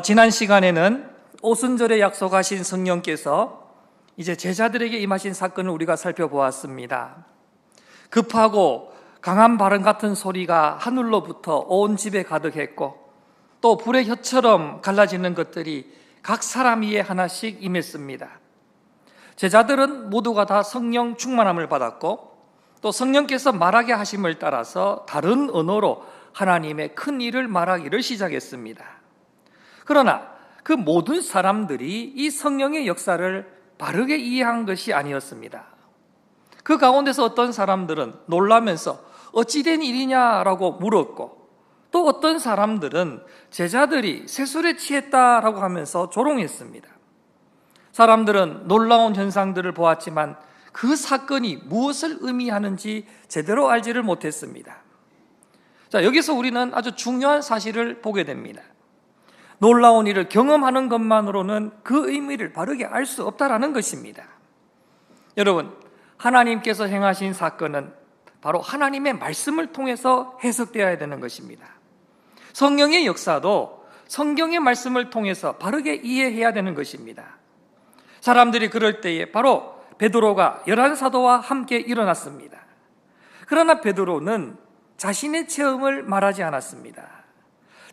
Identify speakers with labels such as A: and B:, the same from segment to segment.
A: 지난 시간에는 오순절에 약속하신 성령께서 이제 제자들에게 임하신 사건을 우리가 살펴보았습니다. 급하고 강한 바람 같은 소리가 하늘로부터 온 집에 가득했고, 또 불의 혀처럼 갈라지는 것들이 각 사람 위에 하나씩 임했습니다. 제자들은 모두가 다 성령 충만함을 받았고, 또 성령께서 말하게 하심을 따라서 다른 언어로 하나님의 큰 일을 말하기를 시작했습니다. 그러나 그 모든 사람들이 이 성령의 역사를 바르게 이해한 것이 아니었습니다. 그 가운데서 어떤 사람들은 놀라면서 어찌된 일이냐라고 물었고, 또 어떤 사람들은 제자들이 세술에 취했다라고 하면서 조롱했습니다. 사람들은 놀라운 현상들을 보았지만 그 사건이 무엇을 의미하는지 제대로 알지를 못했습니다. 자, 여기서 우리는 아주 중요한 사실을 보게 됩니다. 놀라운 일을 경험하는 것만으로는 그 의미를 바르게 알 수 없다라는 것입니다. 여러분, 하나님께서 행하신 사건은 바로 하나님의 말씀을 통해서 해석되어야 되는 것입니다. 성령의 역사도 성경의 말씀을 통해서 바르게 이해해야 되는 것입니다. 사람들이 그럴 때에 바로 베드로가 11사도와 함께 일어났습니다. 그러나 베드로는 자신의 체험을 말하지 않았습니다.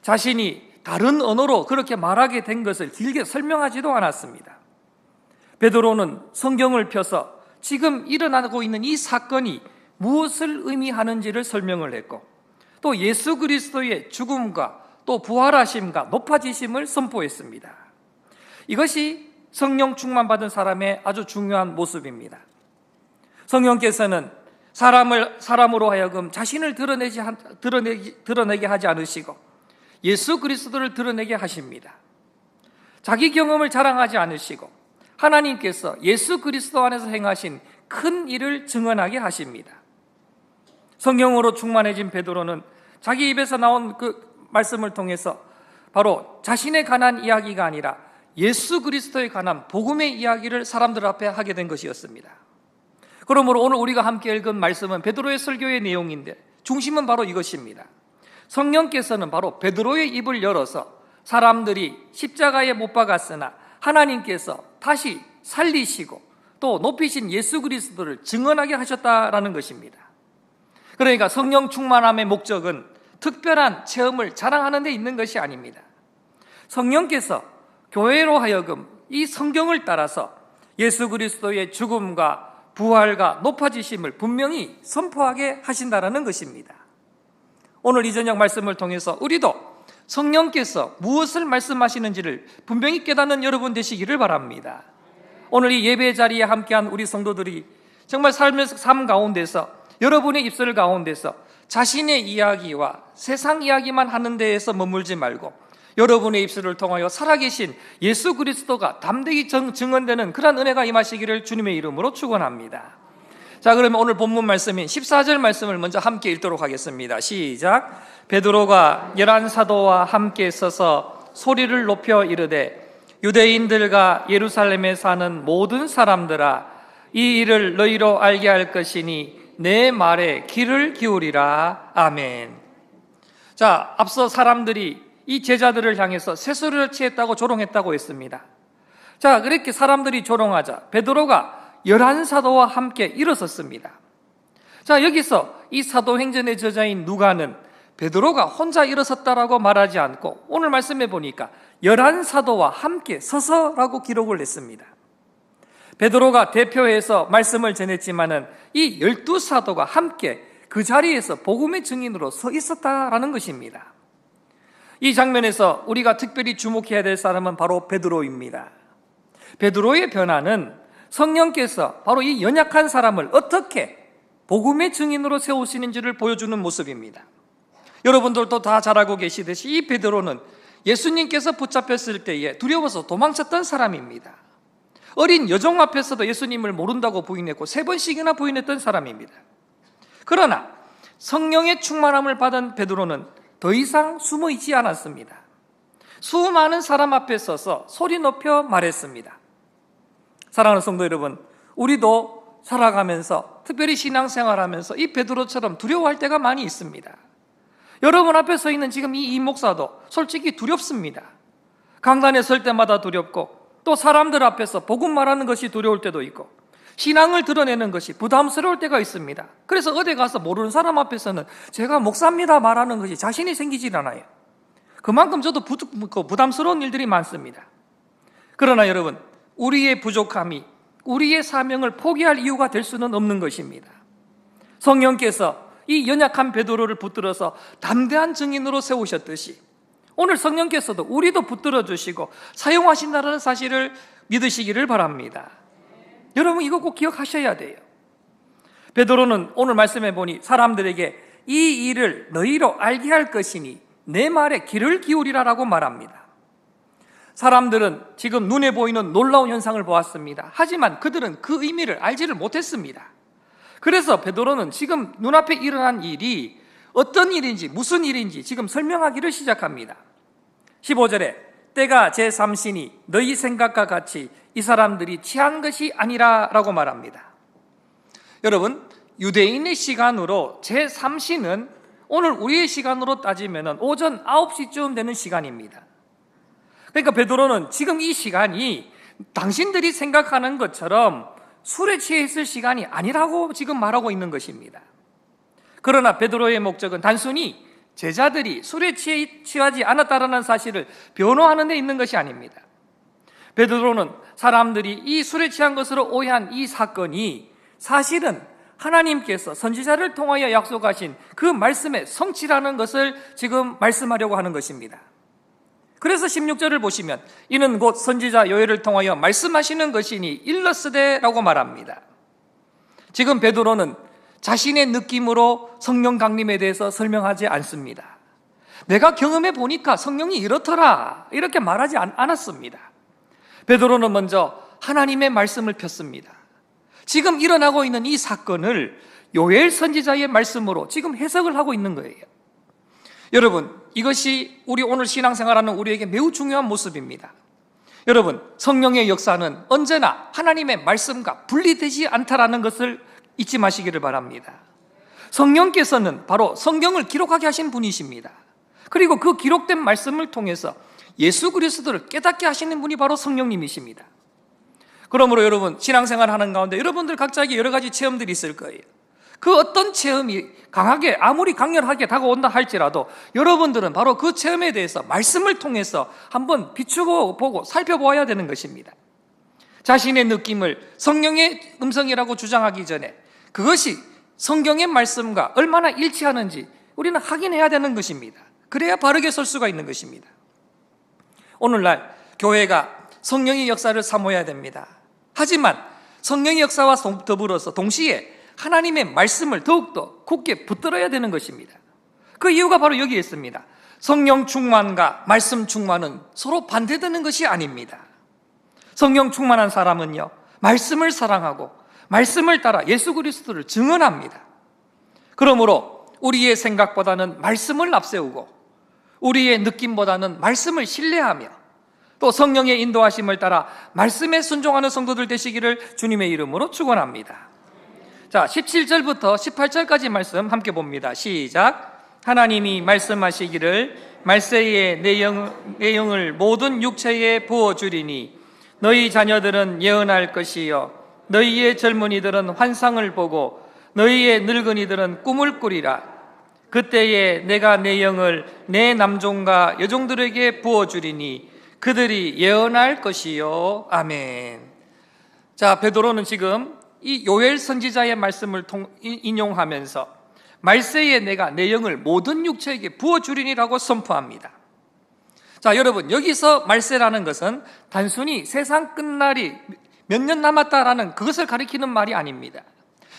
A: 자신이 다른 언어로 그렇게 말하게 된 것을 길게 설명하지도 않았습니다. 베드로는 성경을 펴서 지금 일어나고 있는 이 사건이 무엇을 의미하는지를 설명을 했고, 또 예수 그리스도의 죽음과 또 부활하심과 높아지심을 선포했습니다. 이것이 성령 충만받은 사람의 아주 중요한 모습입니다. 성령께서는 사람으로 하여금 자신을 드러내게 하지 않으시고 예수 그리스도를 드러내게 하십니다. 자기 경험을 자랑하지 않으시고 하나님께서 예수 그리스도 안에서 행하신 큰 일을 증언하게 하십니다. 성령으로 충만해진 베드로는 자기 입에서 나온 그 말씀을 통해서 바로 자신에 관한 이야기가 아니라 예수 그리스도에 관한 복음의 이야기를 사람들 앞에 하게 된 것이었습니다. 그러므로 오늘 우리가 함께 읽은 말씀은 베드로의 설교의 내용인데 중심은 바로 이것입니다. 성령께서는 바로 베드로의 입을 열어서 사람들이 십자가에 못 박았으나 하나님께서 다시 살리시고 또 높이신 예수 그리스도를 증언하게 하셨다라는 것입니다. 그러니까 성령 충만함의 목적은 특별한 체험을 자랑하는 데 있는 것이 아닙니다. 성령께서 교회로 하여금 이 성경을 따라서 예수 그리스도의 죽음과 부활과 높아지심을 분명히 선포하게 하신다라는 것입니다. 오늘 이 저녁 말씀을 통해서 우리도 성령께서 무엇을 말씀하시는지를 분명히 깨닫는 여러분 되시기를 바랍니다. 오늘 이 예배 자리에 함께한 우리 성도들이 정말 삶 가운데서 여러분의 입술 가운데서 자신의 이야기와 세상 이야기만 하는 데에서 머물지 말고 여러분의 입술을 통하여 살아계신 예수 그리스도가 담대히 증언되는 그런 은혜가 임하시기를 주님의 이름으로 축원합니다. 자, 그러면 오늘 본문 말씀인 14절 말씀을 먼저 함께 읽도록 하겠습니다. 시작. 베드로가 11사도와 함께 서서 소리를 높여 이르되 유대인들과 예루살렘에 사는 모든 사람들아, 이 일을 너희로 알게 할 것이니 내 말에 귀를 기울이라. 아멘. 자, 앞서 사람들이 이 제자들을 향해서 세수를 취했다고 조롱했다고 했습니다. 자, 그렇게 사람들이 조롱하자 베드로가 11사도와 함께 일어섰습니다. 자, 여기서 이 사도행전의 저자인 누가는 베드로가 혼자 일어섰다라고 말하지 않고 오늘 말씀해 보니까 11사도와 함께 서서라고 기록을 했습니다. 베드로가 대표해서 말씀을 전했지만은 이 12사도가 함께 그 자리에서 복음의 증인으로 서 있었다라는 것입니다. 이 장면에서 우리가 특별히 주목해야 될 사람은 바로 베드로입니다. 베드로의 변화는 성령께서 바로 이 연약한 사람을 어떻게 복음의 증인으로 세우시는지를 보여주는 모습입니다. 여러분들도 다 잘 알고 계시듯이 이 베드로는 예수님께서 붙잡혔을 때에 두려워서 도망쳤던 사람입니다. 어린 여종 앞에서도 예수님을 모른다고 부인했고 3번씩이나 부인했던 사람입니다. 그러나 성령의 충만함을 받은 베드로는 더 이상 숨어 있지 않았습니다. 수많은 사람 앞에 서서 소리 높여 말했습니다. 사랑하는 성도 여러분, 우리도 살아가면서 특별히 신앙생활하면서 이 베드로처럼 두려워할 때가 많이 있습니다. 여러분 앞에 서 있는 지금 이 목사도 솔직히 두렵습니다. 강단에 설 때마다 두렵고, 또 사람들 앞에서 복음 말하는 것이 두려울 때도 있고, 신앙을 드러내는 것이 부담스러울 때가 있습니다. 그래서 어디 가서 모르는 사람 앞에서는 제가 목사입니다 말하는 것이 자신이 생기질 않아요. 그만큼 저도 부담스러운 일들이 많습니다. 그러나 여러분, 우리의 부족함이 우리의 사명을 포기할 이유가 될 수는 없는 것입니다. 성령께서 이 연약한 베드로를 붙들어서 담대한 증인으로 세우셨듯이 오늘 성령께서도 우리도 붙들어 주시고 사용하신다는 사실을 믿으시기를 바랍니다. 여러분, 이거 꼭 기억하셔야 돼요. 베드로는 오늘 말씀해 보니 사람들에게 이 일을 너희로 알게 할 것이니 내 말에 귀를 기울이라라고 말합니다. 사람들은 지금 눈에 보이는 놀라운 현상을 보았습니다. 하지만 그들은 그 의미를 알지를 못했습니다. 그래서 베드로는 지금 눈앞에 일어난 일이 어떤 일인지 무슨 일인지 지금 설명하기를 시작합니다. 15절에 때가 제3시니 너희 생각과 같이 이 사람들이 취한 것이 아니라 라고 말합니다. 여러분, 유대인의 시간으로 제3시는 오늘 우리의 시간으로 따지면 오전 9시쯤 되는 시간입니다. 그러니까 베드로는 지금 이 시간이 당신들이 생각하는 것처럼 술에 취해 있을 시간이 아니라고 지금 말하고 있는 것입니다. 그러나 베드로의 목적은 단순히 제자들이 술에 취하지 않았다라는 사실을 변호하는 데 있는 것이 아닙니다. 베드로는 사람들이 이 술에 취한 것으로 오해한 이 사건이 사실은 하나님께서 선지자를 통하여 약속하신 그 말씀의 성취라는 것을 지금 말씀하려고 하는 것입니다. 그래서 16절을 보시면 이는 곧 선지자 요엘을 통하여 말씀하시는 것이니 일러스되라고 말합니다. 지금 베드로는 자신의 느낌으로 성령 강림에 대해서 설명하지 않습니다. 내가 경험해 보니까 성령이 이렇더라 이렇게 말하지 않았습니다. 베드로는 먼저 하나님의 말씀을 폈습니다. 지금 일어나고 있는 이 사건을 요엘 선지자의 말씀으로 지금 해석을 하고 있는 거예요. 여러분, 이것이 우리 오늘 신앙생활하는 우리에게 매우 중요한 모습입니다. 여러분, 성령의 역사는 언제나 하나님의 말씀과 분리되지 않다라는 것을 잊지 마시기를 바랍니다. 성령께서는 바로 성경을 기록하게 하신 분이십니다. 그리고 그 기록된 말씀을 통해서 예수 그리스도를 깨닫게 하시는 분이 바로 성령님이십니다. 그러므로 여러분, 신앙생활 하는 가운데 여러분들 각자에게 여러 가지 체험들이 있을 거예요. 그 어떤 체험이 강하게 아무리 강렬하게 다가온다 할지라도 여러분들은 바로 그 체험에 대해서 말씀을 통해서 한번 비추고 보고 살펴보아야 되는 것입니다. 자신의 느낌을 성령의 음성이라고 주장하기 전에 그것이 성경의 말씀과 얼마나 일치하는지 우리는 확인해야 되는 것입니다. 그래야 바르게 설 수가 있는 것입니다. 오늘날 교회가 성령의 역사를 사모해야 됩니다. 하지만 성령의 역사와 더불어서 동시에 하나님의 말씀을 더욱더 굳게 붙들어야 되는 것입니다. 그 이유가 바로 여기에 있습니다. 성령 충만과 말씀 충만은 서로 반대되는 것이 아닙니다. 성령 충만한 사람은요, 말씀을 사랑하고 말씀을 따라 예수 그리스도를 증언합니다. 그러므로 우리의 생각보다는 말씀을 앞세우고 우리의 느낌보다는 말씀을 신뢰하며 또 성령의 인도하심을 따라 말씀에 순종하는 성도들 되시기를 주님의 이름으로 축원합니다. 자, 17절부터 18절까지 말씀 함께 봅니다. 시작. 하나님이 말씀하시기를 말세에 내 영을 모든 육체에 부어주리니 너희 자녀들은 예언할 것이요 너희의 젊은이들은 환상을 보고 너희의 늙은이들은 꿈을 꾸리라. 그때에 내가 내 영을 내 남종과 여종들에게 부어주리니 그들이 예언할 것이요. 아멘. 자, 베드로는 지금 이 요엘 선지자의 말씀을 인용하면서 말세에 내가 내 영을 모든 육체에게 부어주리니라고 선포합니다. 자, 여러분, 여기서 말세라는 것은 단순히 세상 끝날이 몇 년 남았다라는 그것을 가리키는 말이 아닙니다.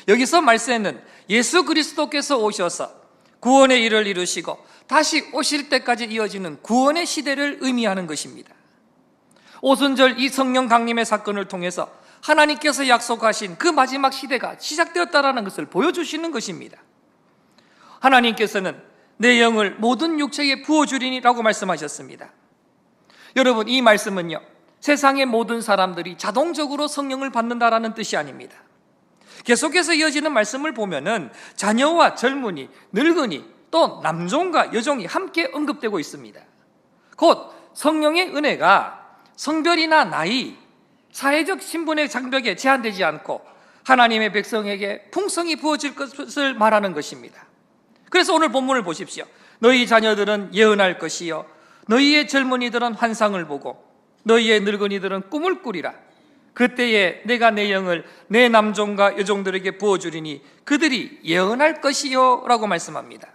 A: 여기서 말세는 예수 그리스도께서 오셔서 구원의 일을 이루시고 다시 오실 때까지 이어지는 구원의 시대를 의미하는 것입니다. 오순절 이 성령 강림의 사건을 통해서 하나님께서 약속하신 그 마지막 시대가 시작되었다라는 것을 보여주시는 것입니다. 하나님께서는 내 영을 모든 육체에 부어주리니라고 말씀하셨습니다. 여러분, 이 말씀은요, 세상의 모든 사람들이 자동적으로 성령을 받는다라는 뜻이 아닙니다. 계속해서 이어지는 말씀을 보면은 자녀와 젊은이, 늙은이, 또 남종과 여종이 함께 언급되고 있습니다. 곧 성령의 은혜가 성별이나 나이, 사회적 신분의 장벽에 제한되지 않고 하나님의 백성에게 풍성히 부어질 것을 말하는 것입니다. 그래서 오늘 본문을 보십시오. 너희 자녀들은 예언할 것이요 너희의 젊은이들은 환상을 보고 너희의 늙은이들은 꿈을 꾸리라. 그때에 내가 내 영을 내 남종과 여종들에게 부어주리니 그들이 예언할 것이요 라고 말씀합니다.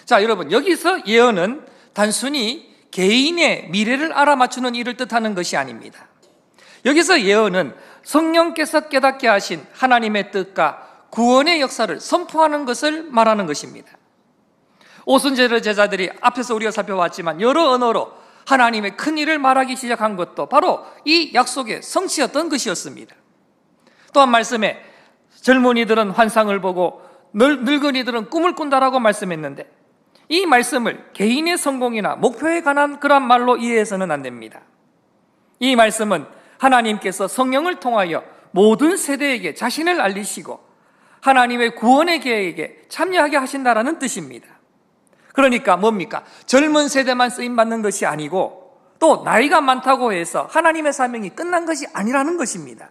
A: 자, 여러분, 여기서 예언은 단순히 개인의 미래를 알아맞추는 일을 뜻하는 것이 아닙니다. 여기서 예언은 성령께서 깨닫게 하신 하나님의 뜻과 구원의 역사를 선포하는 것을 말하는 것입니다. 오순절의 제자들이 앞에서 우리가 살펴봤지만 여러 언어로 하나님의 큰 일을 말하기 시작한 것도 바로 이 약속의 성취였던 것이었습니다. 또한 말씀에 젊은이들은 환상을 보고 늙은이들은 꿈을 꾼다라고 말씀했는데 이 말씀을 개인의 성공이나 목표에 관한 그런 말로 이해해서는 안 됩니다. 이 말씀은 하나님께서 성령을 통하여 모든 세대에게 자신을 알리시고 하나님의 구원의 계획에 참여하게 하신다라는 뜻입니다. 그러니까 뭡니까? 젊은 세대만 쓰임받는 것이 아니고 또 나이가 많다고 해서 하나님의 사명이 끝난 것이 아니라는 것입니다.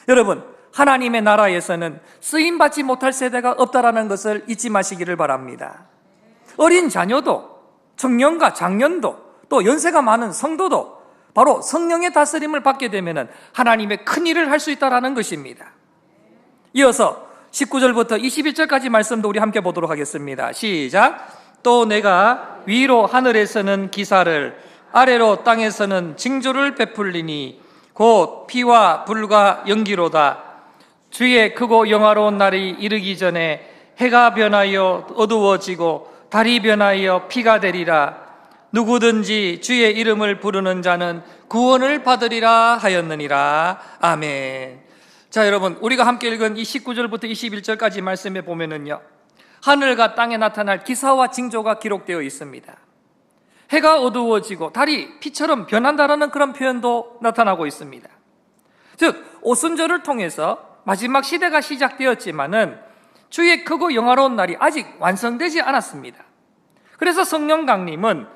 A: 여러분, 하나님의 나라에서는 쓰임받지 못할 세대가 없다라는 것을 잊지 마시기를 바랍니다. 어린 자녀도, 청년과 장년도, 또 연세가 많은 성도도 바로 성령의 다스림을 받게 되면 하나님의 큰 일을 할 수 있다는 것입니다. 이어서 19절부터 21절까지 말씀도 우리 함께 보도록 하겠습니다. 시작. 또 내가 위로 하늘에서는 기사를 아래로 땅에서는 징조를 베풀리니 곧 피와 불과 연기로다. 주의 크고 영화로운 날이 이르기 전에 해가 변하여 어두워지고 달이 변하여 피가 되리라. 누구든지 주의 이름을 부르는 자는 구원을 받으리라 하였느니라. 아멘. 자, 여러분, 우리가 함께 읽은 이 19절부터 21절까지 말씀에 보면은요, 하늘과 땅에 나타날 기사와 징조가 기록되어 있습니다. 해가 어두워지고 달이 피처럼 변한다라는 그런 표현도 나타나고 있습니다. 즉, 오순절을 통해서 마지막 시대가 시작되었지만은 주의 크고 영화로운 날이 아직 완성되지 않았습니다. 그래서 성령 강림은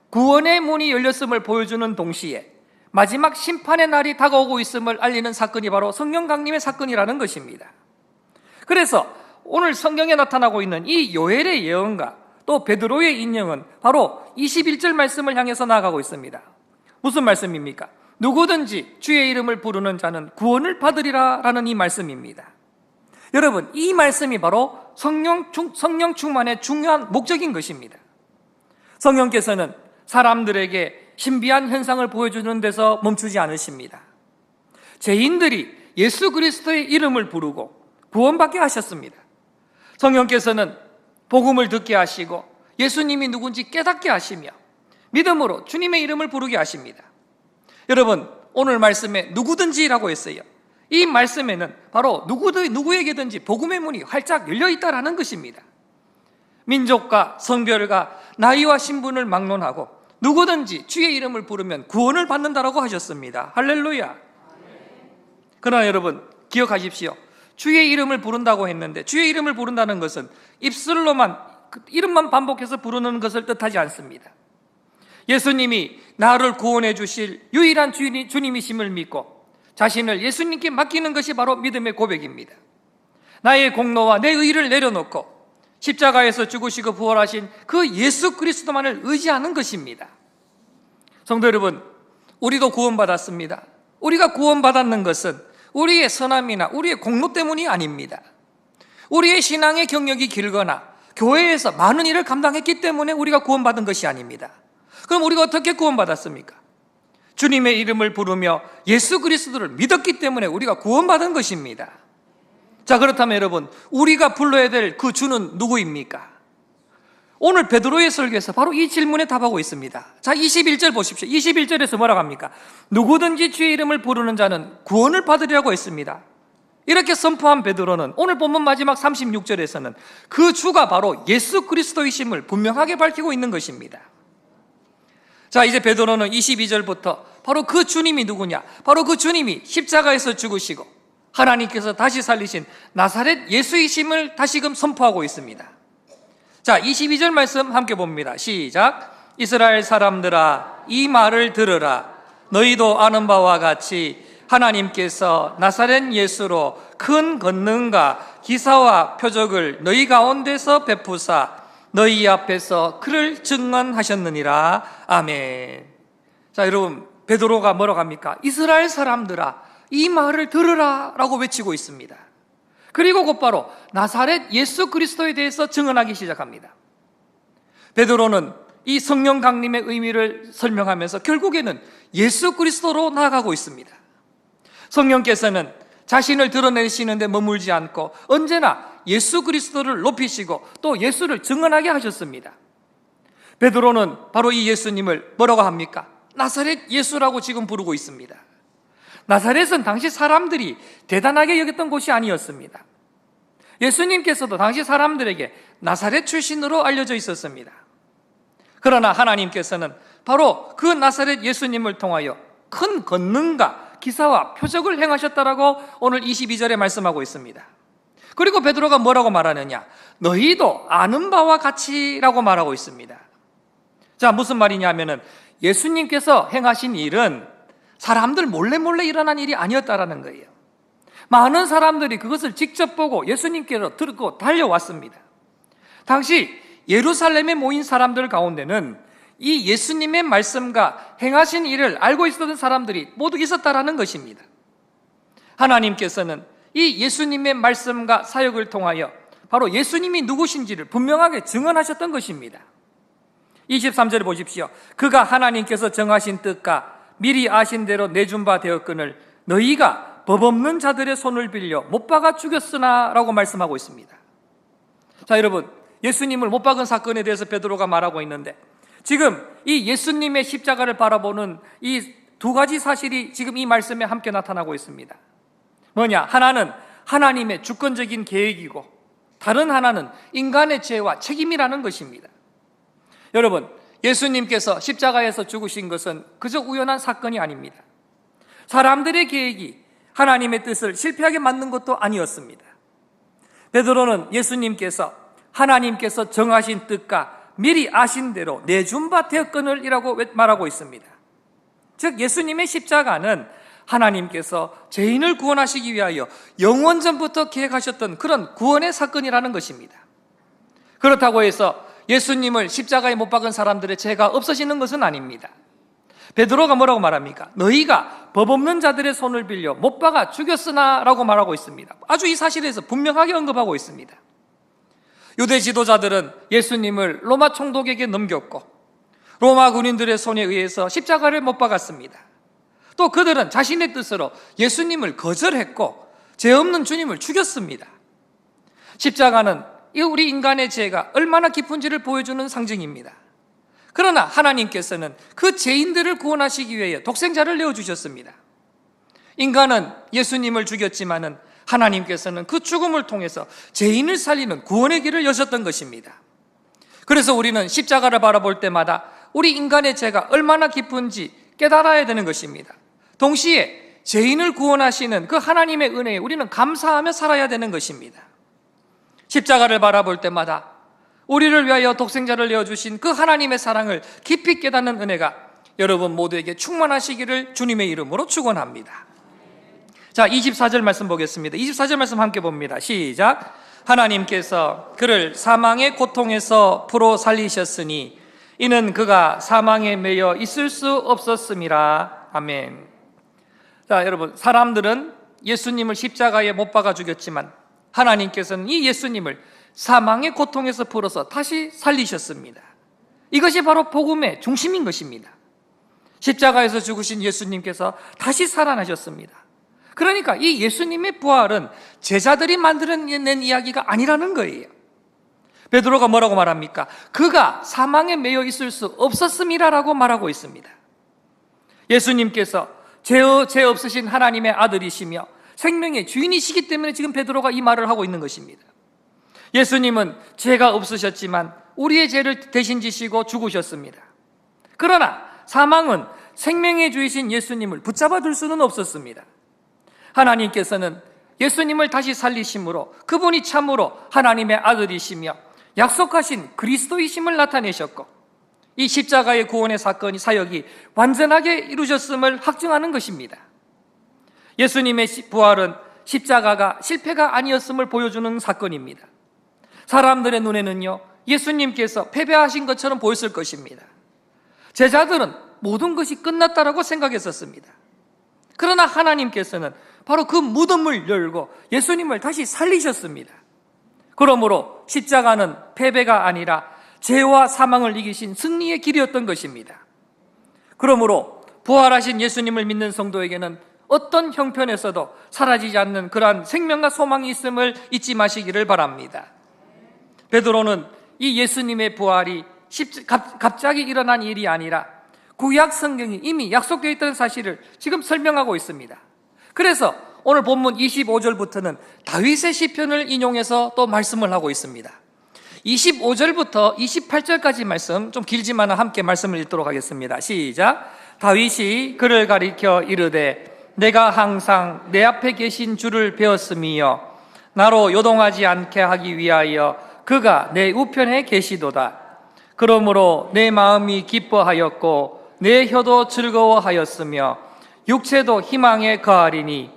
A: 구원의 문이 열렸음을 보여주는 동시에 마지막 심판의 날이 다가오고 있음을 알리는 사건이 바로 성령 강림의 사건이라는 것입니다. 그래서 오늘 성경에 나타나고 있는 이 요엘의 예언과 또 베드로의 인용은 바로 21절 말씀을 향해서 나아가고 있습니다. 무슨 말씀입니까? 누구든지 주의 이름을 부르는 자는 구원을 받으리라 라는 이 말씀입니다. 여러분, 이 말씀이 바로 성령 충만의 중요한 목적인 것입니다. 성령께서는 사람들에게 신비한 현상을 보여주는 데서 멈추지 않으십니다. 죄인들이 예수 그리스도의 이름을 부르고 구원받게 하셨습니다. 성령께서는 복음을 듣게 하시고 예수님이 누군지 깨닫게 하시며 믿음으로 주님의 이름을 부르게 하십니다. 여러분, 오늘 말씀에 누구든지라고 했어요. 이 말씀에는 바로 누구에게든지 복음의 문이 활짝 열려 있다라는 것입니다. 민족과 성별과 나이와 신분을 막론하고 누구든지 주의 이름을 부르면 구원을 받는다라고 하셨습니다. 할렐루야. 그러나 여러분, 기억하십시오. 주의 이름을 부른다고 했는데 주의 이름을 부른다는 것은 입술로만 이름만 반복해서 부르는 것을 뜻하지 않습니다. 예수님이 나를 구원해 주실 유일한 주님이심을 믿고 자신을 예수님께 맡기는 것이 바로 믿음의 고백입니다. 나의 공로와 내 의를 내려놓고 십자가에서 죽으시고 부활하신 그 예수 그리스도만을 의지하는 것입니다. 성도 여러분, 우리도 구원받았습니다. 우리가 구원받았는 것은 우리의 선함이나 우리의 공로 때문이 아닙니다. 우리의 신앙의 경력이 길거나 교회에서 많은 일을 감당했기 때문에 우리가 구원받은 것이 아닙니다. 그럼 우리가 어떻게 구원받았습니까? 주님의 이름을 부르며 예수 그리스도를 믿었기 때문에 우리가 구원받은 것입니다. 자, 그렇다면 여러분, 우리가 불러야 될 그 주는 누구입니까? 오늘 베드로의 설교에서 바로 이 질문에 답하고 있습니다. 자, 21절 보십시오. 21절에서 뭐라고 합니까? 누구든지 주의 이름을 부르는 자는 구원을 받으리라고 했습니다. 이렇게 선포한 베드로는 오늘 본문 마지막 36절에서는 그 주가 바로 예수 그리스도이심을 분명하게 밝히고 있는 것입니다. 자, 이제 베드로는 22절부터 바로 그 주님이 누구냐? 바로 그 주님이 십자가에서 죽으시고 하나님께서 다시 살리신 나사렛 예수이심을 다시금 선포하고 있습니다. 자, 22절 말씀 함께 봅니다. 시작. 이스라엘 사람들아 이 말을 들으라. 너희도 아는 바와 같이 하나님께서 나사렛 예수로 큰 권능과 기사와 표적을 너희 가운데서 베푸사 너희 앞에서 그를 증언하셨느니라. 아멘. 자, 여러분, 베드로가 뭐라고 합니까? 이스라엘 사람들아 이 말을 들으라 라고 외치고 있습니다. 그리고 곧바로 나사렛 예수 그리스도에 대해서 증언하기 시작합니다. 베드로는 이 성령 강림의 의미를 설명하면서 결국에는 예수 그리스도로 나아가고 있습니다. 성령께서는 자신을 드러내시는데 머물지 않고 언제나 예수 그리스도를 높이시고 또 예수를 증언하게 하셨습니다. 베드로는 바로 이 예수님을 뭐라고 합니까? 나사렛 예수라고 지금 부르고 있습니다. 나사렛은 당시 사람들이 대단하게 여겼던 곳이 아니었습니다. 예수님께서도 당시 사람들에게 나사렛 출신으로 알려져 있었습니다. 그러나 하나님께서는 바로 그 나사렛 예수님을 통하여 큰 권능과 기사와 표적을 행하셨다라고 오늘 22절에 말씀하고 있습니다. 그리고 베드로가 뭐라고 말하느냐? 너희도 아는 바와 같이라고 말하고 있습니다. 자, 무슨 말이냐 하면은 예수님께서 행하신 일은 사람들 몰래 일어난 일이 아니었다라는 거예요. 많은 사람들이 그것을 직접 보고 예수님께로 들고 달려왔습니다. 당시 예루살렘에 모인 사람들 가운데는 이 예수님의 말씀과 행하신 일을 알고 있었던 사람들이 모두 있었다라는 것입니다. 하나님께서는 이 예수님의 말씀과 사역을 통하여 바로 예수님이 누구신지를 분명하게 증언하셨던 것입니다. 23절을 보십시오. 그가 하나님께서 정하신 뜻과 미리 아신 대로 내준 바 되었거늘 너희가 법 없는 자들의 손을 빌려 못 박아 죽였으나 라고 말씀하고 있습니다. 자, 여러분, 예수님을 못 박은 사건에 대해서 베드로가 말하고 있는데 지금 이 예수님의 십자가를 바라보는 이 두 가지 사실이 지금 이 말씀에 함께 나타나고 있습니다. 뭐냐? 하나는 하나님의 주권적인 계획이고 다른 하나는 인간의 죄와 책임이라는 것입니다. 여러분, 예수님께서 십자가에서 죽으신 것은 그저 우연한 사건이 아닙니다. 사람들의 계획이 하나님의 뜻을 실패하게 만든 것도 아니었습니다. 베드로는 예수님께서 하나님께서 정하신 뜻과 미리 아신 대로 내준 바 되었거늘이라고 말하고 있습니다. 즉 예수님의 십자가는 하나님께서 죄인을 구원하시기 위하여 영원전부터 계획하셨던 그런 구원의 사건이라는 것입니다. 그렇다고 해서 예수님을 십자가에 못 박은 사람들의 죄가 없어지는 것은 아닙니다. 베드로가 뭐라고 말합니까? 너희가 법 없는 자들의 손을 빌려 못 박아 죽였으나 라고 말하고 있습니다. 아주 이 사실에서 분명하게 언급하고 있습니다. 유대 지도자들은 예수님을 로마 총독에게 넘겼고 로마 군인들의 손에 의해서 십자가를 못 박았습니다. 또 그들은 자신의 뜻으로 예수님을 거절했고 죄 없는 주님을 죽였습니다. 십자가는 우리 인간의 죄가 얼마나 깊은지를 보여주는 상징입니다. 그러나 하나님께서는 그 죄인들을 구원하시기 위해 독생자를 내어주셨습니다. 인간은 예수님을 죽였지만은 하나님께서는 그 죽음을 통해서 죄인을 살리는 구원의 길을 여셨던 것입니다. 그래서 우리는 십자가를 바라볼 때마다 우리 인간의 죄가 얼마나 깊은지 깨달아야 되는 것입니다. 동시에 죄인을 구원하시는 그 하나님의 은혜에 우리는 감사하며 살아야 되는 것입니다. 십자가를 바라볼 때마다 우리를 위하여 독생자를 내어주신 그 하나님의 사랑을 깊이 깨닫는 은혜가 여러분 모두에게 충만하시기를 주님의 이름으로 축원합니다. 자, 24절 말씀 보겠습니다. 24절 말씀 함께 봅니다. 시작. 하나님께서 그를 사망의 고통에서 풀어 살리셨으니 이는 그가 사망에 매여 있을 수 없었음이라. 아멘. 자, 여러분, 사람들은 예수님을 십자가에 못 박아 죽였지만 하나님께서는 이 예수님을 사망의 고통에서 풀어서 다시 살리셨습니다. 이것이 바로 복음의 중심인 것입니다. 십자가에서 죽으신 예수님께서 다시 살아나셨습니다. 그러니까 이 예수님의 부활은 제자들이 만들어낸 이야기가 아니라는 거예요. 베드로가 뭐라고 말합니까? 그가 사망에 매여 있을 수 없었음이라라고 말하고 있습니다. 예수님께서 죄 없으신 하나님의 아들이시며 생명의 주인이시기 때문에 지금 베드로가 이 말을 하고 있는 것입니다. 예수님은 죄가 없으셨지만 우리의 죄를 대신 지시고 죽으셨습니다. 그러나 사망은 생명의 주이신 예수님을 붙잡아 둘 수는 없었습니다. 하나님께서는 예수님을 다시 살리심으로 그분이 참으로 하나님의 아들이시며 약속하신 그리스도이심을 나타내셨고 이 십자가의 구원의 사건이 사역이 완전하게 이루어졌음을 확증하는 것입니다. 예수님의 부활은 십자가가 실패가 아니었음을 보여주는 사건입니다. 사람들의 눈에는요, 예수님께서 패배하신 것처럼 보였을 것입니다. 제자들은 모든 것이 끝났다라고 생각했었습니다. 그러나 하나님께서는 바로 그 무덤을 열고 예수님을 다시 살리셨습니다. 그러므로 십자가는 패배가 아니라 죄와 사망을 이기신 승리의 길이었던 것입니다. 그러므로 부활하신 예수님을 믿는 성도에게는 어떤 형편에서도 사라지지 않는 그러한 생명과 소망이 있음을 잊지 마시기를 바랍니다. 베드로는 이 예수님의 부활이 갑자기 일어난 일이 아니라 구약 성경이 이미 약속되어 있다는 사실을 지금 설명하고 있습니다. 그래서 오늘 본문 25절부터는 다윗의 시편을 인용해서 또 말씀을 하고 있습니다. 25절부터 28절까지 말씀, 좀 길지만 함께 말씀을 읽도록 하겠습니다. 시작. 다윗이 그를 가리켜 이르되 내가 항상 내 앞에 계신 주를 배웠음이요 나로 요동하지 않게 하기 위하여 그가 내 우편에 계시도다. 그러므로 내 마음이 기뻐하였고 내 혀도 즐거워하였으며 육체도 희망에 거하리니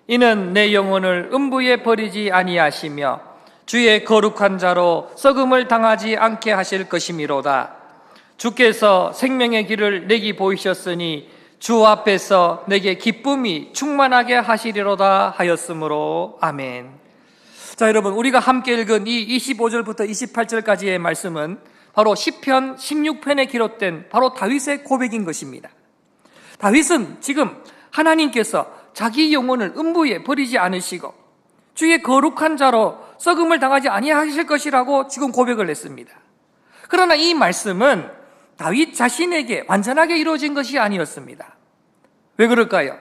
A: 이는 내 영혼을 음부에 버리지 아니하시며 주의 거룩한 자로 썩음을 당하지 않게 하실 것이미로다. 주께서 생명의 길을 내게 보이셨으니 주 앞에서 내게 기쁨이 충만하게 하시리로다 하였으므로 아멘. 자, 여러분, 우리가 함께 읽은 이 25절부터 28절까지의 말씀은 바로 시편 16편에 기록된 바로 다윗의 고백인 것입니다. 다윗은 지금 하나님께서 자기 영혼을 음부에 버리지 않으시고 주의 거룩한 자로 썩음을 당하지 아니하실 것이라고 지금 고백을 했습니다. 그러나 이 말씀은 다윗 자신에게 완전하게 이루어진 것이 아니었습니다. 왜 그럴까요?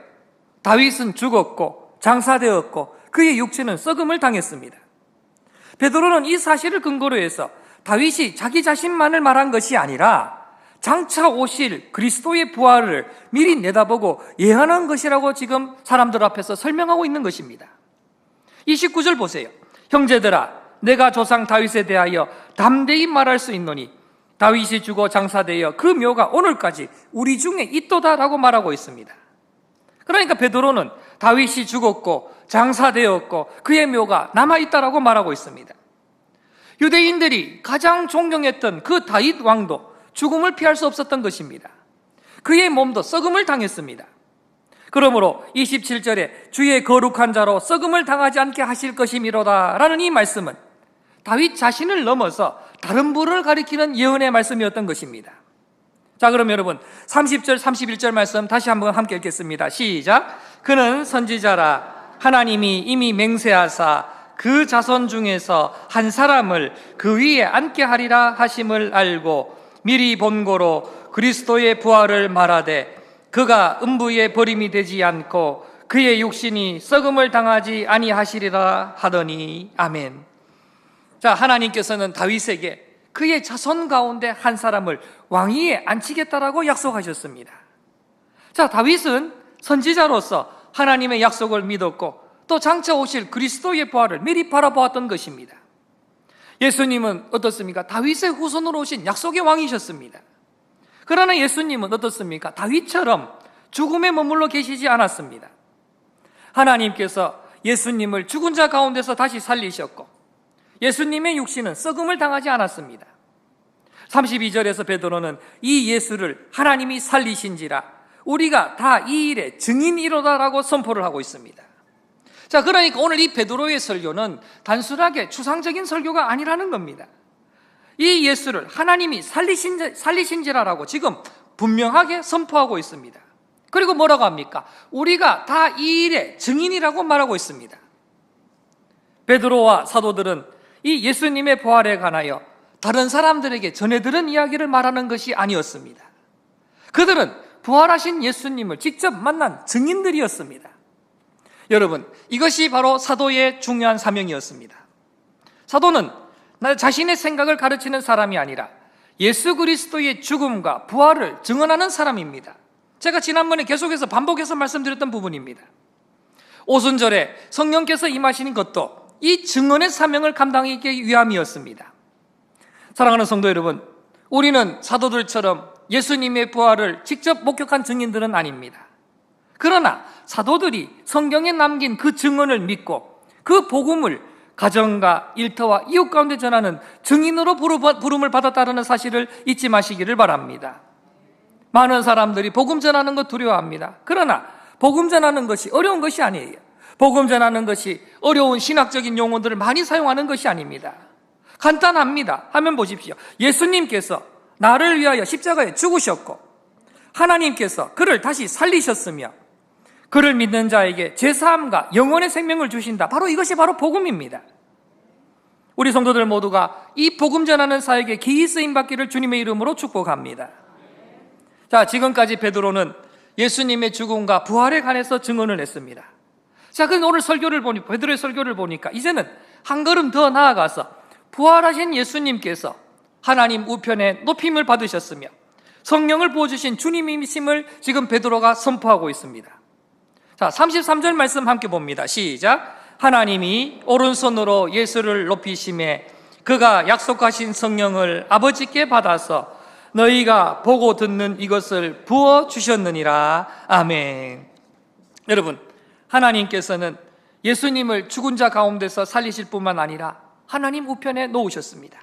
A: 다윗은 죽었고 장사되었고 그의 육체는 썩음을 당했습니다. 베드로는 이 사실을 근거로 해서 다윗이 자기 자신만을 말한 것이 아니라 장차 오실 그리스도의 부활을 미리 내다보고 예언한 것이라고 지금 사람들 앞에서 설명하고 있는 것입니다. 29절 보세요. 형제들아, 내가 조상 다윗에 대하여 담대히 말할 수 있노니 다윗이 죽어 장사되어 그 묘가 오늘까지 우리 중에 있도다라고 말하고 있습니다. 그러니까 베드로는 다윗이 죽었고 장사되었고 그의 묘가 남아있다라고 말하고 있습니다. 유대인들이 가장 존경했던 그 다윗 왕도 죽음을 피할 수 없었던 것입니다. 그의 몸도 썩음을 당했습니다. 그러므로 27절에 주의 거룩한 자로 썩음을 당하지 않게 하실 것이미로다 라는 이 말씀은 다윗 자신을 넘어서 다른 분을 가리키는 예언의 말씀이었던 것입니다. 자, 그럼 여러분 30절 31절 말씀 다시 한번 함께 읽겠습니다. 시작. 그는 선지자라 하나님이 이미 맹세하사 그 자손 중에서 한 사람을 그 위에 앉게 하리라 하심을 알고 미리 본고로 그리스도의 부활을 말하되 그가 음부에 버림이 되지 않고 그의 육신이 썩음을 당하지 아니하시리라 하더니 아멘. 자, 하나님께서는 다윗에게 그의 자손 가운데 한 사람을 왕위에 앉히겠다라고 약속하셨습니다. 자, 다윗은 선지자로서 하나님의 약속을 믿었고 또 장차 오실 그리스도의 부활을 미리 바라보았던 것입니다. 예수님은 어떻습니까? 다윗의 후손으로 오신 약속의 왕이셨습니다. 그러나 예수님은 어떻습니까? 다윗처럼 죽음에 머물러 계시지 않았습니다. 하나님께서 예수님을 죽은 자 가운데서 다시 살리셨고 예수님의 육신은 썩음을 당하지 않았습니다. 32절에서 베드로는 이 예수를 하나님이 살리신지라 우리가 다 이 일의 증인이로다라고 선포를 하고 있습니다. 자, 그러니까 오늘 이 베드로의 설교는 단순하게 추상적인 설교가 아니라는 겁니다. 이 예수를 하나님이 살리신지라라고 지금 분명하게 선포하고 있습니다. 그리고 뭐라고 합니까? 우리가 다 이 일의 증인이라고 말하고 있습니다. 베드로와 사도들은 이 예수님의 부활에 관하여 다른 사람들에게 전해들은 이야기를 말하는 것이 아니었습니다. 그들은 부활하신 예수님을 직접 만난 증인들이었습니다. 여러분, 이것이 바로 사도의 중요한 사명이었습니다. 사도는 자신의 생각을 가르치는 사람이 아니라 예수 그리스도의 죽음과 부활을 증언하는 사람입니다. 제가 지난번에 계속해서 반복해서 말씀드렸던 부분입니다. 오순절에 성령께서 임하시는 것도 이 증언의 사명을 감당하기 위함이었습니다. 사랑하는 성도 여러분, 우리는 사도들처럼 예수님의 부활을 직접 목격한 증인들은 아닙니다. 그러나 사도들이 성경에 남긴 그 증언을 믿고 그 복음을 가정과 일터와 이웃 가운데 전하는 증인으로 부름을 받았다는 사실을 잊지 마시기를 바랍니다. 많은 사람들이 복음 전하는 것 두려워합니다. 그러나 복음 전하는 것이 어려운 것이 아니에요. 복음 전하는 것이 어려운 신학적인 용어들을 많이 사용하는 것이 아닙니다. 간단합니다. 하면 보십시오. 예수님께서 나를 위하여 십자가에 죽으셨고 하나님께서 그를 다시 살리셨으며 그를 믿는 자에게 제사함과 영원의 생명을 주신다. 바로 이것이 바로 복음입니다. 우리 성도들 모두가 이 복음 전하는 사역에 기이 쓰임 받기를 주님의 이름으로 축복합니다. 자, 지금까지 베드로는 예수님의 죽음과 부활에 관해서 증언을 했습니다. 자, 그럼 오늘 베드로의 설교를 보니까 이제는 한 걸음 더 나아가서 부활하신 예수님께서 하나님 우편에 높임을 받으셨으며 성령을 부어주신 주님이심을 지금 베드로가 선포하고 있습니다. 자, 33절 말씀 함께 봅니다. 시작. 하나님이 오른손으로 예수를 높이심에 그가 약속하신 성령을 아버지께 받아서 너희가 보고 듣는 이것을 부어주셨느니라. 아멘. 여러분, 하나님께서는 예수님을 죽은 자 가운데서 살리실 뿐만 아니라 하나님 우편에 놓으셨습니다.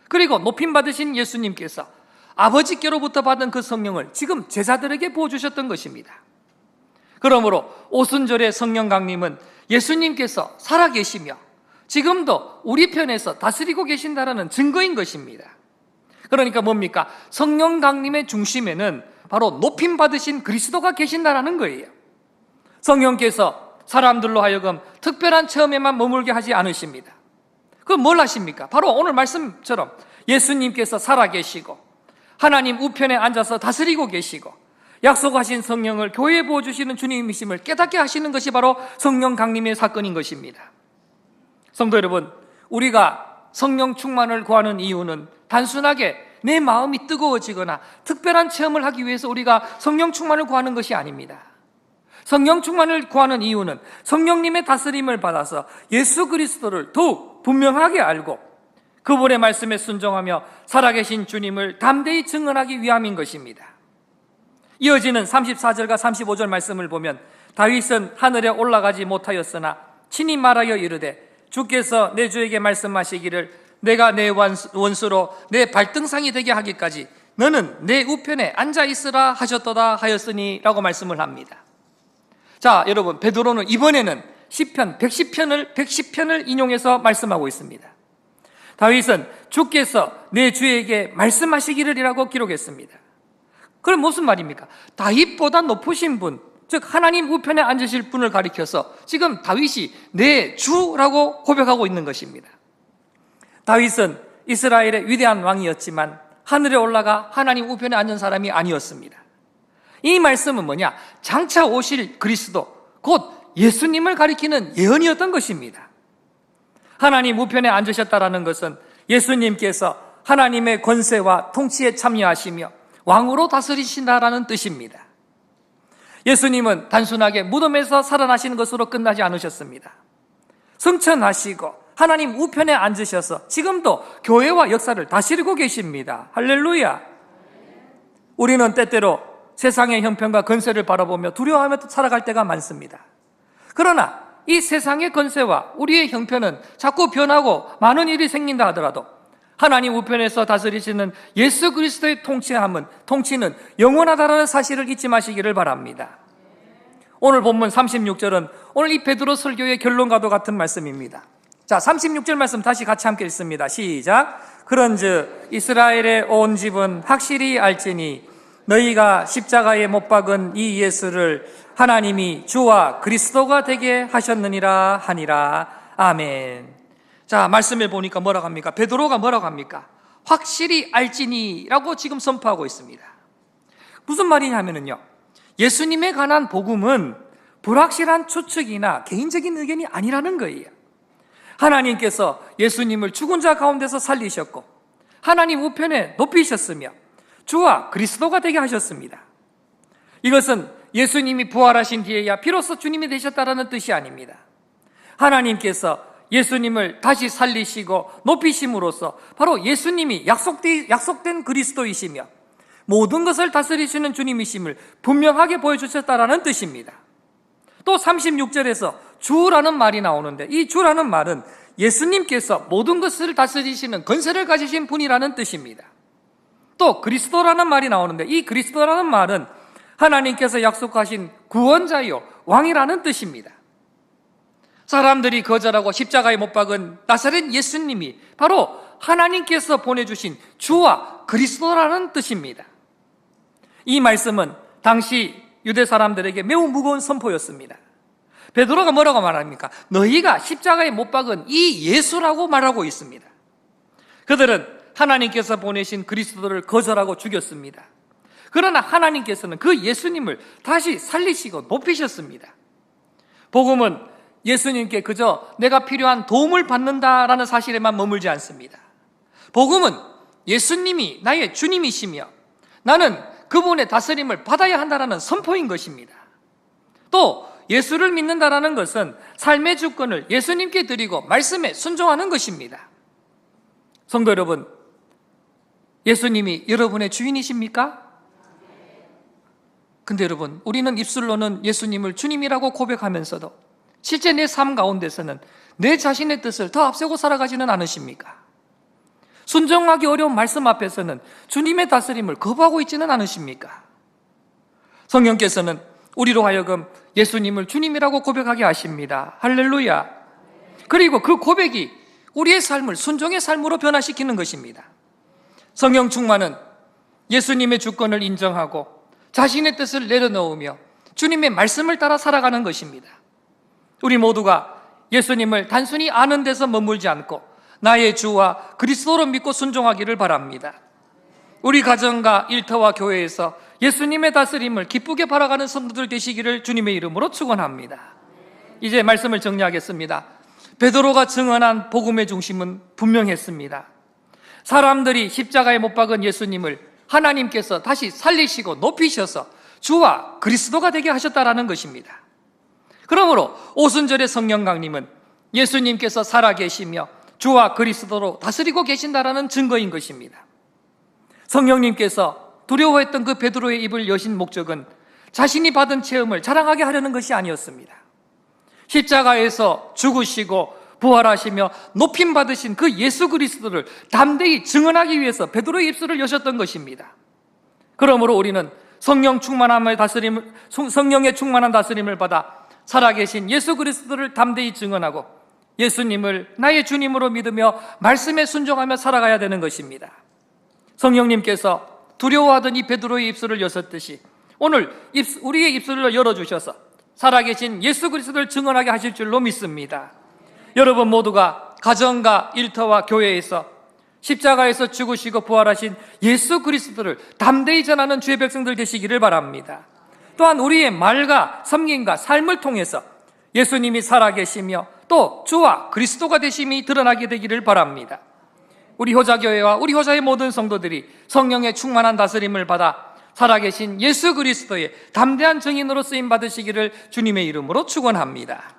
A: 그리고 높임받으신 예수님께서 아버지께로부터 받은 그 성령을 지금 제자들에게 부어주셨던 것입니다. 그러므로 오순절의 성령 강림은 예수님께서 살아계시며 지금도 우리 편에서 다스리고 계신다는 증거인 것입니다. 그러니까 뭡니까? 성령 강림의 중심에는 바로 높임받으신 그리스도가 계신다는 거예요. 성령께서 사람들로 하여금 특별한 체험에만 머물게 하지 않으십니다. 그럼 뭘 하십니까? 바로 오늘 말씀처럼 예수님께서 살아계시고 하나님 우편에 앉아서 다스리고 계시고 약속하신 성령을 교회에 부어주시는 주님이심을 깨닫게 하시는 것이 바로 성령 강림의 사건인 것입니다. 성도 여러분, 우리가 성령 충만을 구하는 이유는 단순하게 내 마음이 뜨거워지거나 특별한 체험을 하기 위해서 우리가 성령 충만을 구하는 것이 아닙니다. 성령 충만을 구하는 이유는 성령님의 다스림을 받아서 예수 그리스도를 더욱 분명하게 알고 그분의 말씀에 순종하며 살아계신 주님을 담대히 증언하기 위함인 것입니다. 이어지는 34절과 35절 말씀을 보면 다윗은 하늘에 올라가지 못하였으나 친히 말하여 이르되 주께서 내 주에게 말씀하시기를 내가 내 원수로 내 발등상이 되게 하기까지 너는 내 우편에 앉아있으라 하셨도다 하였으니 라고 말씀을 합니다. 자, 여러분, 베드로는 이번에는 시편 110편을 인용해서 말씀하고 있습니다. 다윗은 주께서 내 주에게 말씀하시기를이라고 기록했습니다. 그럼 무슨 말입니까? 다윗보다 높으신 분, 즉 하나님 우편에 앉으실 분을 가리켜서 지금 다윗이 내 주라고 고백하고 있는 것입니다. 다윗은 이스라엘의 위대한 왕이었지만 하늘에 올라가 하나님 우편에 앉은 사람이 아니었습니다. 이 말씀은 뭐냐? 장차 오실 그리스도, 곧 예수님을 가리키는 예언이었던 것입니다. 하나님 우편에 앉으셨다라는 것은 예수님께서 하나님의 권세와 통치에 참여하시며 왕으로 다스리신다라는 뜻입니다. 예수님은 단순하게 무덤에서 살아나시는 것으로 끝나지 않으셨습니다. 승천하시고 하나님 우편에 앉으셔서 지금도 교회와 역사를 다스리고 계십니다. 할렐루야. 우리는 때때로 세상의 형편과 권세를 바라보며 두려워하며 살아갈 때가 많습니다. 그러나 이 세상의 권세와 우리의 형편은 자꾸 변하고 많은 일이 생긴다 하더라도 하나님 우편에서 다스리시는 예수 그리스도의 통치는 영원하다라는 사실을 잊지 마시기를 바랍니다. 오늘 본문 36절은 오늘 이 베드로 설교의 결론과도 같은 말씀입니다. 자, 36절 말씀 다시 같이 함께 읽습니다. 시작. 그런즉 이스라엘의 온 집은 확실히 알지니 너희가 십자가에 못 박은 이 예수를 하나님이 주와 그리스도가 되게 하셨느니라 하니라. 아멘. 자, 말씀을 보니까 뭐라고 합니까? 베드로가 뭐라고 합니까? 확실히 알지니라고 지금 선포하고 있습니다. 무슨 말이냐면요, 예수님에 관한 복음은 불확실한 추측이나 개인적인 의견이 아니라는 거예요. 하나님께서 예수님을 죽은 자 가운데서 살리셨고 하나님 우편에 높이셨으며 주와 그리스도가 되게 하셨습니다. 이것은 예수님이 부활하신 뒤에야 비로소 주님이 되셨다라는 뜻이 아닙니다. 하나님께서 예수님을 다시 살리시고 높이심으로써 바로 예수님이 약속된 그리스도이시며 모든 것을 다스리시는 주님이심을 분명하게 보여주셨다라는 뜻입니다. 또 36절에서 주라는 말이 나오는데, 이 주라는 말은 예수님께서 모든 것을 다스리시는 권세를 가지신 분이라는 뜻입니다. 또 그리스도라는 말이 나오는데, 이 그리스도라는 말은 하나님께서 약속하신 구원자요 왕이라는 뜻입니다. 사람들이 거절하고 십자가에 못 박은 나사렛 예수님이 바로 하나님께서 보내주신 주와 그리스도라는 뜻입니다. 이 말씀은 당시 유대 사람들에게 매우 무거운 선포였습니다. 베드로가 뭐라고 말합니까? 너희가 십자가에 못 박은 이 예수라고 말하고 있습니다. 그들은 하나님께서 보내신 그리스도를 거절하고 죽였습니다. 그러나 하나님께서는 그 예수님을 다시 살리시고 높이셨습니다. 복음은 예수님께 그저 내가 필요한 도움을 받는다라는 사실에만 머물지 않습니다. 복음은 예수님이 나의 주님이시며 나는 그분의 다스림을 받아야 한다는 선포인 것입니다. 또 예수를 믿는다라는 것은 삶의 주권을 예수님께 드리고 말씀에 순종하는 것입니다. 성도 여러분, 예수님이 여러분의 주인이십니까? 근데 여러분, 우리는 입술로는 예수님을 주님이라고 고백하면서도 실제 내 삶 가운데서는 내 자신의 뜻을 더 앞세고 살아가지는 않으십니까? 순종하기 어려운 말씀 앞에서는 주님의 다스림을 거부하고 있지는 않으십니까? 성령께서는 우리로 하여금 예수님을 주님이라고 고백하게 하십니다. 할렐루야. 그리고 그 고백이 우리의 삶을 순종의 삶으로 변화시키는 것입니다. 성령 충만은 예수님의 주권을 인정하고 자신의 뜻을 내려놓으며 주님의 말씀을 따라 살아가는 것입니다. 우리 모두가 예수님을 단순히 아는 데서 머물지 않고 나의 주와 그리스도로 믿고 순종하기를 바랍니다. 우리 가정과 일터와 교회에서 예수님의 다스림을 기쁘게 바라가는 성도들 되시기를 주님의 이름으로 축원합니다. 이제 말씀을 정리하겠습니다. 베드로가 증언한 복음의 중심은 분명했습니다. 사람들이 십자가에 못 박은 예수님을 하나님께서 다시 살리시고 높이셔서 주와 그리스도가 되게 하셨다라는 것입니다. 그러므로 오순절의 성령 강림은 예수님께서 살아계시며 주와 그리스도로 다스리고 계신다라는 증거인 것입니다. 성령님께서 두려워했던 그 베드로의 입을 여신 목적은 자신이 받은 체험을 자랑하게 하려는 것이 아니었습니다. 십자가에서 죽으시고 부활하시며 높임 받으신 그 예수 그리스도를 담대히 증언하기 위해서 베드로의 입술을 여셨던 것입니다. 그러므로 우리는 성령의 충만한 다스림을 받아 살아계신 예수 그리스도를 담대히 증언하고 예수님을 나의 주님으로 믿으며 말씀에 순종하며 살아가야 되는 것입니다. 성령님께서 두려워하던 이 베드로의 입술을 여셨듯이 오늘 우리의 입술을 열어주셔서 살아계신 예수 그리스도를 증언하게 하실 줄로 믿습니다. 여러분 모두가 가정과 일터와 교회에서 십자가에서 죽으시고 부활하신 예수 그리스도를 담대히 전하는 주의 백성들 되시기를 바랍니다. 또한 우리의 말과 섬김과 삶을 통해서 예수님이 살아계시며 또 주와 그리스도가 되심이 드러나게 되기를 바랍니다. 우리 효자교회와 우리 효자의 모든 성도들이 성령의 충만한 다스림을 받아 살아계신 예수 그리스도의 담대한 증인으로 쓰임 받으시기를 주님의 이름으로 축원합니다.